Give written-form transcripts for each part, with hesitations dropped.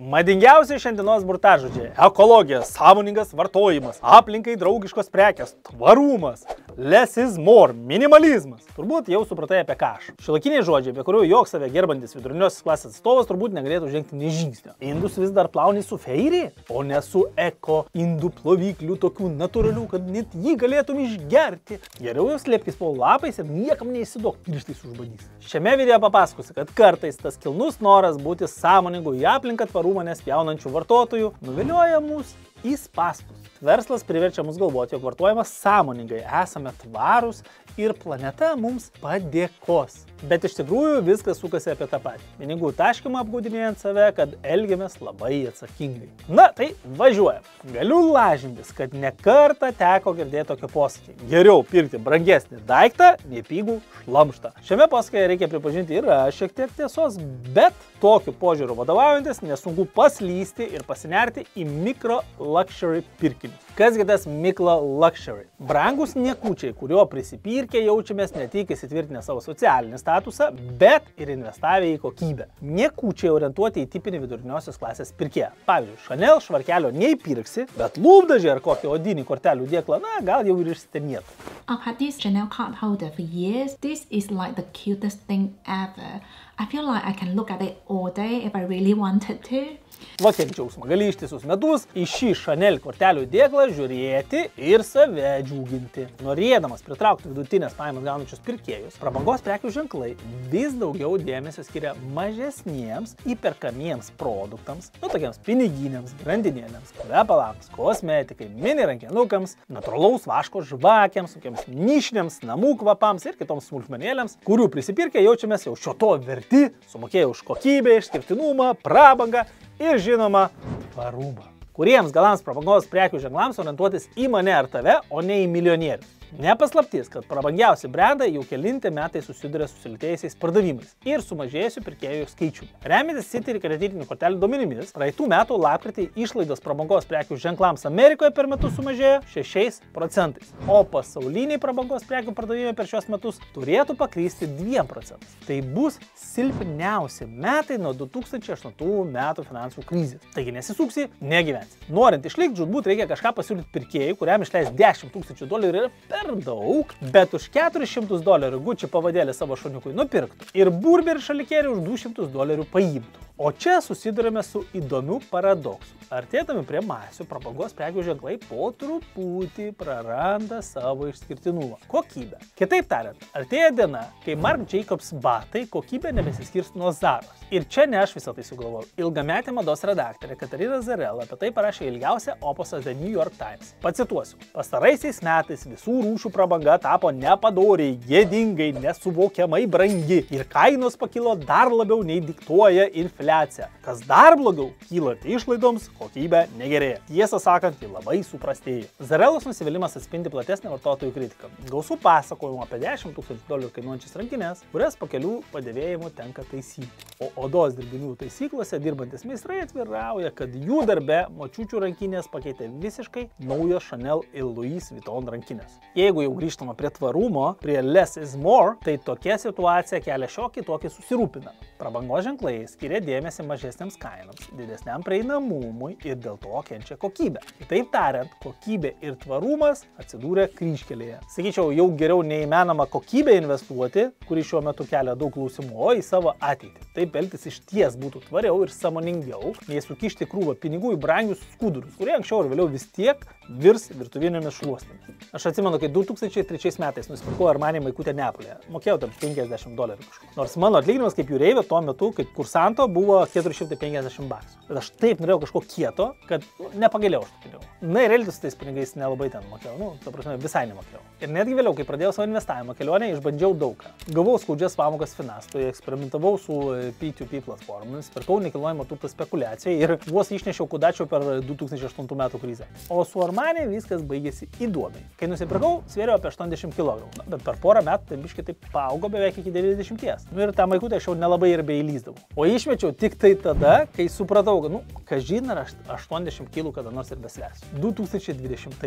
Madingiausi šiandienos burtažodžiai – ekologija, sąmoningas vartojimas, aplinkai draugiškos prekės, tvarumas, less is more, minimalizmas. Turbūt jau supratai apie ką aš. Šiuolaikiniai žodžiai, apie kurių joks save gerbantis viduriniosios klasės atstovas turbūt negalėtų žengti nė žingsnio. Indus vis dar plauni su feiri, o ne su eko indų plovyklių tokių natūralių, kad net jį galėtum išgerti. Geriau jau slėpkis po lapais ir niekam neįsiduok pirštais užbadys. Šiame video papasakosiu, kad kartais tas kilnus noras būti sąmoningu į aplinką tvarumą nespjaunančių vartotojų nuvilioja mus į spąstus. Verslas priverčia mus galvoti, jog vartojimas sąmoningai, esame tvarūs ir planeta mums padėkos. Bet iš tikrųjų viskas sukasi apie tą patį. Pinigų taškymą apgaudinėjant save, kad elgiamės labai atsakingai. Na, tai važiuojam. Galiu lažintis, kad ne kartą teko girdėti tokį posakį. Geriau pirkti brangesnį daiktą, nei pigų šlamštą. Šiame posakyje reikia pripažinti yra šiek tiek tiesos, bet tokiu požiūriu vadovaujantis nesunku paslysti ir pasinerti į mikro luxury pirkinius. Kasgi tas mikro luxury? Brangus niekučiai, kurio prisipirkę jaučiamės ne tik įsitvirtinę savo socialinį statusą, bet ir investavę į kokybę. Niekučiai orientuoti į tipinį viduriniosios klasės pirkėją. Pavyzdžiui, Chanel švarkelio neįpirksi, bet lūpdažį ar kokį odinį kortelių dėklą, na, gal jau ir išstenėtų. I've had this Chanel card holder for years. This is like the cutest thing ever. I feel like I can look at it all day if I really wanted to. Va kiek džiaugsmo, gali ištisus metus į šį Chanel kortelių dėklą žiūrėti ir save džiuginti. Norėdamas pritraukti vidutinės pajamas gaunančius pirkėjus, prabangos prekių ženklai vis daugiau dėmesio skiria mažesniems įperkamiems produktams, tokiems piniginėms, grandinėlėms, kvepalams, kosmetikai, mini rankenukams, natūralaus vaško žvakėms, tokiems nišiniams namų kvapams ir kitoms smulkmenėlėms, kurių prisipirkę jaučiamės jau šio to verti, sumokėję už kokybę, išskirtinumą, prabangą ir žinoma, tvarumą. Kuriems galams prabangos prekių ženklams orientuotis į mane ar tave, o ne į milijonierius. Nepaslaptis, kad prabangiausi brandai jau kelinti metai susiduria su sulėtėjusiais pardavimais ir sumažėjusiu pirkėjų skaičiumi. Remiantis Citi ir kreditinių kortelių duomenimis, praeitų metų lapkritį išlaidos prabangos prekių ženklams Amerikoje per metus sumažėjo 6%, o pasauliniai prabangos prekių pardavimai per šios metus turėtų pakrysti 2%. Tai bus silpniausi metai nuo 2008 metų finansų krizės. Taigi nesisuksi, negyvensi. Norint išlikti, žudbūt reikia kažką pasiūlyti pirkėjui, kuriam išleis $10 000 ir per daug, bet už $400 Gucci pavadėlį savo šuniukui nupirktų ir Burberry šalikėlį už $200 paimtų. O čia susidurime su įdomiu paradoksu. Artėdami prie masių, prabangos prekių ženklai po truputį praranda savo išskirtinumą – kokybę. Kitaip tariant, artėja diena, kai Marc Jacobs batai kokybė nebesiskirs nuo Zaros. Ir čia ne aš visą tai sugalvojau. Ilgametė mados redaktorė Katarina Zarella apie tai parašė ilgiausią opusą The New York Times. Pacituosiu. Pastaraisiais metais visų rūšių prabanga tapo nepadoriai, gėdingai, nesuvokiamai brangi ir kainos pakilo dar labiau nei diktuoja infliacija. Kas dar blogiau, kylant išlaidoms, kokybė negerėja. Tiesą sakant, tai labai suprastėjo. Zarellos nusivylimas atspindi platesnę vartotojų kritiką. Gausų pasakojimų apie $10 000 kainuojančias rankinės, kurias po kelių padėvėjimų tenka taisyti. O odos dirbinių taisyklose dirbantis meistrai atvirauja, kad jų darbe močiučių rankinės pakeitė visiškai naujos Chanel ir Louis Vuitton rankinės. Jeigu jau grįžtama prie tvarumo, prie less is more, tai tokia situacija kelia šiokį tokį susirūpinimą. Prabangos ženklai skiria dėmesį mažesniams kainoms, didesniam prieinamumui ir dėl to kenčia kokybė. Kitaip tariant, kokybė ir tvarumas atsidūrė kryžkelėje. Sakyčiau, jau geriau neįmanoma kokybę investuoti, kuri šiuo metu kelia daug klausimų, o į savo ateitį. Taip elgtis išties būtų tvariau ir sąmoningiau, nei sukišti krūvą pinigų į brangius skudurus, kurie anksčiau ir vėliau vis tiek virs virtuvinėmis šluostėmis. Aš atsimenu, kai 2003 metais nusipirkau Armani maikutę Neapolyje. Mokėjau tam $50 kažkur. Nors mano atlyginimas kaip jūreivio tuo metu, kaip kursanto, buvo $450. Bet aš taip norėjau kažko kieto, kad nepagailėjau aš tų pinigų. Na ir elgtis su tais pinigais nelabai ten mokėjau. Ta prasme, visai nemokėjau. Ir netgi vėliau, kai pradėjau savo investavimo kelionę, išbandžiau daugą. Gavau skaudžias pamokas finansui, eksperimentavau su P2P platformomis, pirkau nekilnojamo turto spekulaciją ir vos išnešiau kudačių per 2008 metų krizę. O su Armani viskas baigėsi įdomiai. Kai nusipirkau, svėriau apie 80 kg, bet per porą metų tai biškai taip paaugo beveik iki 90. Ir tą maikutę aš jau nelabai ir beįlyzdavau. O išmečiau tik tai tada, kai supratau, kad kažin ar 80 kg kada nors ir besvesiu. 2020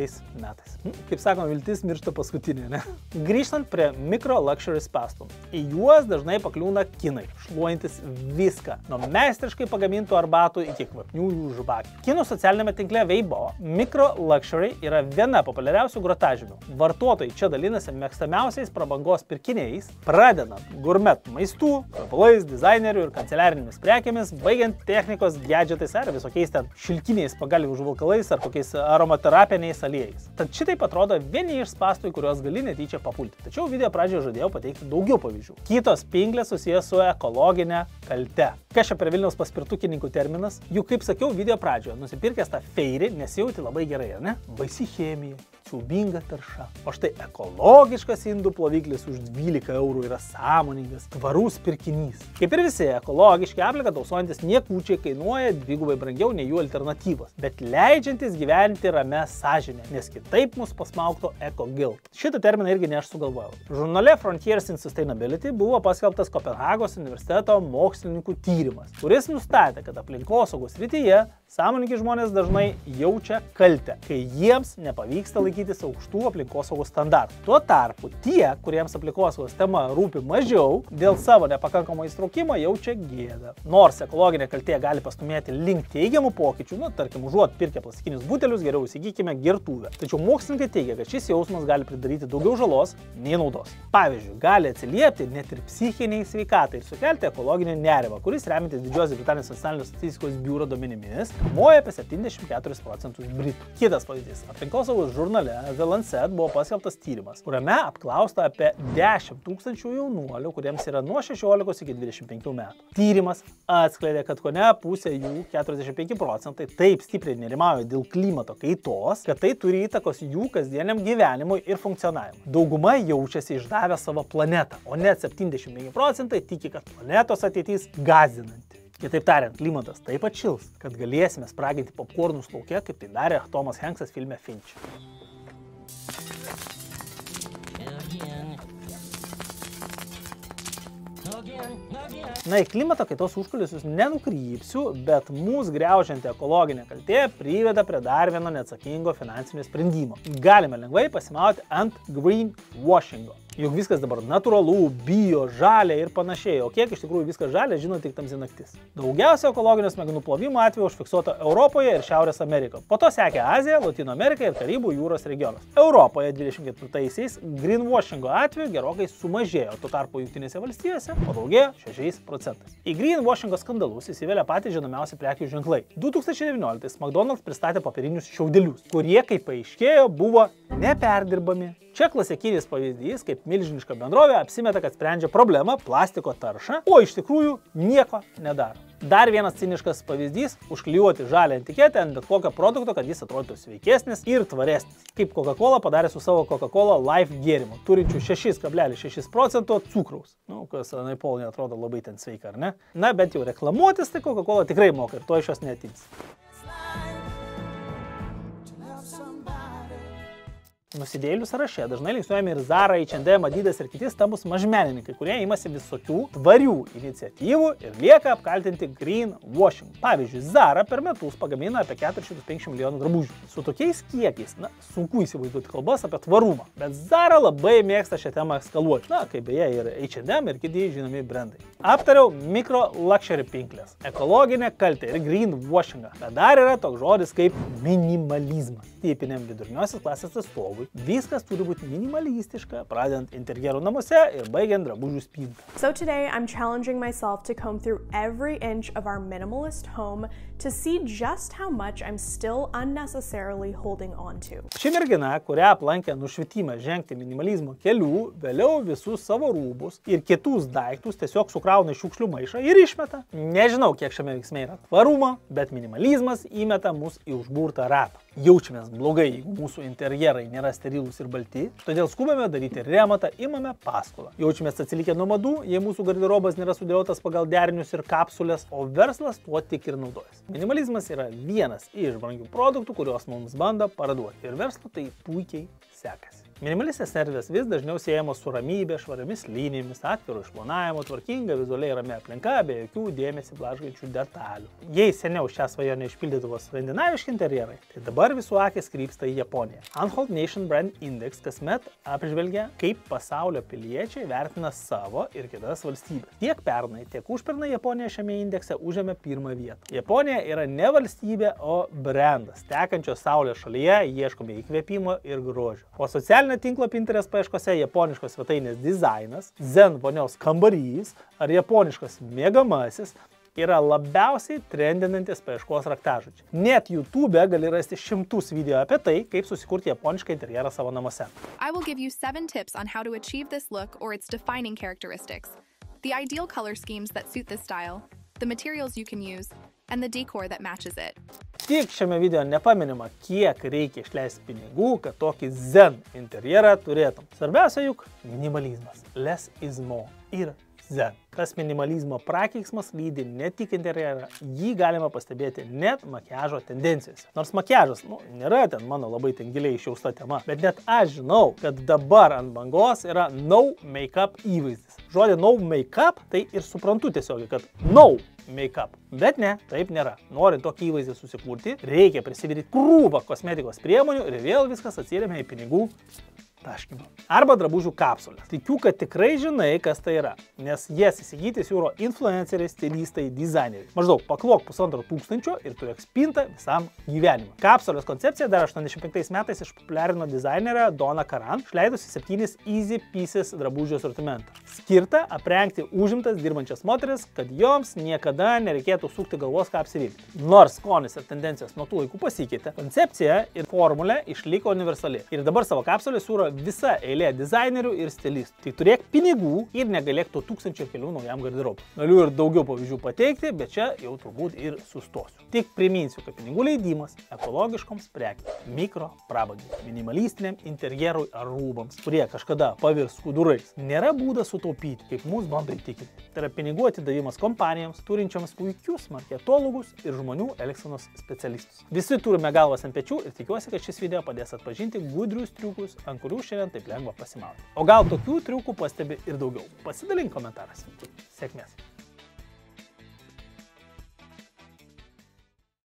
metais. Kaip sakoma, viltis miršta paskutinė, ne? Grįžtant prie mikro luxury spąstų. Į juos dažnai pakliūna kinai, šluojantis viską, nuo meistriškai pagamintų arbatų iki kvapniųjų žvakių. Kinų socialinėme tinkle Weibo mikro luxury yra viena populiariausių grotažymių. Vartotojai čia dalinasi mėgstamiausiais prabangos pirkiniais, pradedant gurmet maistų, kvepalais, dizainerių ir kanceliarinėmis prekėmis, baigiant technikos gadgetais ar visokiais ten šilkiniais pagalvių žvalkalais ar kokiais aromaterapiniais aliejais. Tad šitaip atrodo vieni iš spąstų, į kuriuos gali netyčia papulti. Tačiau video pradžioje žadėjau pateikti daugiau pavyzdžių. Kitos pinklės susijęs su ekologinė kalte. Kas čia per Vilniaus paspirtukininkų terminas? Juk kaip sakiau video pradžioje, nusipirkęs tą feirį nesijauti labai gerai, ar ne? Baisi chemija, siaubinga tarša. O štai ekologiškas indų ploviklis už 12 eurų yra sąmoningas, tvarus pirkinys. Kaip ir visi ekologiški aplinką tausojantis niekučiai kainuoja dvigubai brangiau nei jų alternatyvos, bet leidžiantis gyventi ramia sąžinė, nes kitaip mus pasmaugtų eco-guilt. Šitą terminą irgi ne aš sugalvojau. Žurnale Frontiers in Sustainability buvo paskelbtas Kopenhagos universiteto mokslininkų tyrimas, kuris nustatė, kad aplinkosaugos srityje sąmoningi žmonės dažnai jaučia kaltę, kai jiems nepavyksta laikytis aukštų aplinkosaugos standartų. Tuo tarpu tie, kuriems aplinkosaugos tema rūpi mažiau, dėl savo nepakankamo įstraukimo jaučia gėdą. Nors ekologinė kaltė gali pastumėti link teigiamų pokyčių, tarkim, užuot pirkę plastikinius butelius, geriau įsigykime gertuvę. Tačiau mokslininkai teigia, kad šis jausmas gali pridaryti daugiau žalos nei naudos. Pavyzdžiui, gali atsiliepti net ir psichiniai sveikatai ir sukelti ekologinį nerimą, kuris remiantis Didžiosios Britanijos nacionalinės statistikos biuro duomenimis kamuoja apie 74% britų. Kitas pavyzdys. Aplinkosaugos žurnale The Lancet buvo paskelbtas tyrimas, kuriame apklausta apie 10 000 jaunuolių, kuriems yra nuo 16 iki 25 metų. Tyrimas atskleidė, kad kone pusė jų, 45%, taip stipriai nerimauja dėl klimato kaitos, kad tai turi įtakos jų kasdieniam gyvenimui ir funkcionavimui. Dauguma jaučiasi išdavę savo planetą, o net 75% tiki, kad planetos ateitis gąsdinanti. Kitaip tariant, klimatas taip atšils, kad galėsime spraginti popkornus lauke, kaip tai darė Tomas Hanksas filme Finch. Na, į klimato kaitos užkulisius nenukrypsiu, bet mūsų griaužianti ekologinė kaltė priveda prie dar vieno neatsakingo finansinio sprendimo. Galime lengvai pasimauti ant greenwashingo. Juk viskas dabar natūralu, bio, žalia ir panašiai, o kiek iš tikrųjų viskas žalia, žino tik tamsi naktis. Daugiausia ekologinio smegenų plovimo atveju užfiksuota Europoje ir Šiaurės Amerikoje. Po to sekė Azija, Latino Amerika ir Karibų jūros regionas. Europoje 24-aisiais greenwashingo atveju gerokai sumažėjo, tuo tarpu Jungtinėse valstijose padaugėjo 6%. Į greenwashingo skandalus įsivėlė patys žinomiausi prekių ženklai. 2019 McDonald's pristatė popierinius šiaudelius, kurie, kaip paaiškėjo, buvo neperdirbami. Čia klasikinis pavyzdys, kaip milžiniška bendrovė apsimeta, kad sprendžia problemą plastiko taršą, o iš tikrųjų nieko nedaro. Dar vienas ciniškas pavyzdys - užklijuoti žalią etiketę ant bet kokio produkto, kad jis atrodytų sveikesnis ir tvaresnis. Kaip Coca-Cola padarė su savo Coca-Cola Life gėrimu, turinčiu 6,6% cukraus. Kas anaiptol neatrodo labai ten sveika, ar ne? Na, bent jau reklamuotis, tai Coca-Cola tikrai moka ir to iš jos neatims. Nusidėjėlių sąraše dažnai linksniuojami ir Zara, H&M, Adidas ir kiti stambūs mažmenininkai, kurie imasi visokių tvarių iniciatyvų ir lieka apkaltinti greenwashing. Pavyzdžiui, Zara per metus pagamina apie 450 milijonų drabužių. Su tokiais kiekiais, sunku įsivaizduoti kalbas apie tvarumą, bet Zara labai mėgsta šią temą eskaluoti, kaip beje ir H&M ir kiti žinomi brandai. Aptariau mikro luxury pinklės, ekologinę kaltę ir greenwashingą, bet dar yra toks žodis kaip minimalizmas. Tipiniam viduriniosios klasės atstovui viskas turi būti minimalistiška, pradedant interjerų namuose ir baigiant drabužių spintą. So today I'm challenging myself to comb through every inch of our minimalist home to see just how much I'm still unnecessarily holding on to. Ši mergina, kurią aplankė nušvitimą žengti minimalizmo kelių, vėliau visus savo rūbus ir kitus daiktus tiesiog sukrauna į šiukšlių maišą ir išmeta. Nežinau, kiek šiame veiksme yra tvarumo, bet minimalizmas įmeta mus į užburtą ratą. Jaučiamės blogai, jeigu mūsų interjerai nėra sterilūs ir balti, todėl skubame daryti remontą, imame paskolą. Jaučiamės atsilikę nuo madų, jei mūsų garderobas nėra sudėliotas pagal derinius ir kapsulės, o verslas tuo tik ir naudojasi. Minimalizmas yra vienas iš brangių produktų, kuriuos mums bando parduoti ir verslo tai puikiai sekasi. Minimalistės erdvės vis dažniau siejamos su ramybė, švariomis linijomis, atviru išplanavimu, tvarkinga, vizualiai ramia aplinka, be jokių dėmesį blaškančių detalių. Jei seniau šią svajonę išpildydavo skandinaviški interjerai, tai dabar visų akis krypsta į Japoniją. Unhold Nation Brand Index kasmet apžvelgia, kaip pasaulio piliečiai vertina savo ir kitas valstybės. Tiek pernai, tiek užpernai Japonija šiame indekse užėmė pirmą vietą. Japonija yra ne valstybė, o brandas. Tekančios saulės šalyje ieškome įkvėpimo ir grožio. O socialinio tinklo Pinterest paieškose japoniškos svetainės dizainas, zen vonios kambarys ar japoniškas mėgamasis yra labiausiai trendinantis paieškos raktažodžiai. Net YouTube gali rasti šimtus video apie tai, kaip susikurti japonišką interjerą savo namuose. I will give you 7 tips on how to achieve this look or its defining characteristics. The ideal color schemes that suit this style, the materials you can use, and the decor that matches it. Tik šiame video nepaminima, kiek reikia išleisti pinigų, kad tokį zen interjerą turėtum. Svarbiausia juk minimalizmas. Less is more. Ir zen. Tas minimalizmo prakeiksmas lydi ne tik interjerą, jį galima pastebėti net makiažo tendencijose. Nors makiažas, nėra ten mano labai ten giliai išjausta tema, bet net aš žinau, kad dabar ant bangos yra no make-up įvaizdis. Žodį no make-up, tai ir suprantu tiesiog, kad no make-up. Bet ne, taip nėra. Norint tokį įvaizdį susikurti, reikia prisivirti krūvą kosmetikos priemonių ir vėl viskas atsiremia į pinigų taškymą. Arba drabužių kapsulės. Tikiu, kad tikrai žinai, kas tai yra, nes jas įsigyti siūlo influenceriai, stilistai, dizaineriai. Maždaug paklok 1500 ir turėk spintą visam gyvenimui. Kapsulės koncepciją dar 85 metais išpopuliarino dizainerė Donna Karan, išleidusi 7 easy pieces drabužių asortimentą. Skirta aprengti užimtas dirbančias moteris, kad joms niekada nereikėtų sukti galvos, ką apsivilkti. Nors skonis ir tendencijos nuo tų laikų pasikeitė, koncepcija ir formulė išliko universali. Ir dabar savo kapsulę siūlo visa eilė dizainerių ir stilistų. Tik turėk pinigų ir negalėk to 1000 kelių naujam garderobui. Galiu ir daugiau pavyzdžių pateikti, bet čia jau turbūt ir sustosiu. Tik priminsiu, kad pinigų leidimas ekologiškoms prekėms, mikro prabangai, minimalistiniam interjerui ar rūbams, kurie kažkada pavirs skudurais, nėra būdas sutaupyti, kaip mūsų bando įtikinti. Tai yra pinigų atidavimas kompanijoms, turinčiams puikius marketologus ir žmonių elgsenos specialistus. Visi turime galvas ant pečių ir tikiuosi, kad šis video padės atpažinti gudrius triukus, ant kurių šiandien taip lengva pasimauti. O gal tokių triukų pastebi ir daugiau? Pasidalink komentaruose. Sėkmės!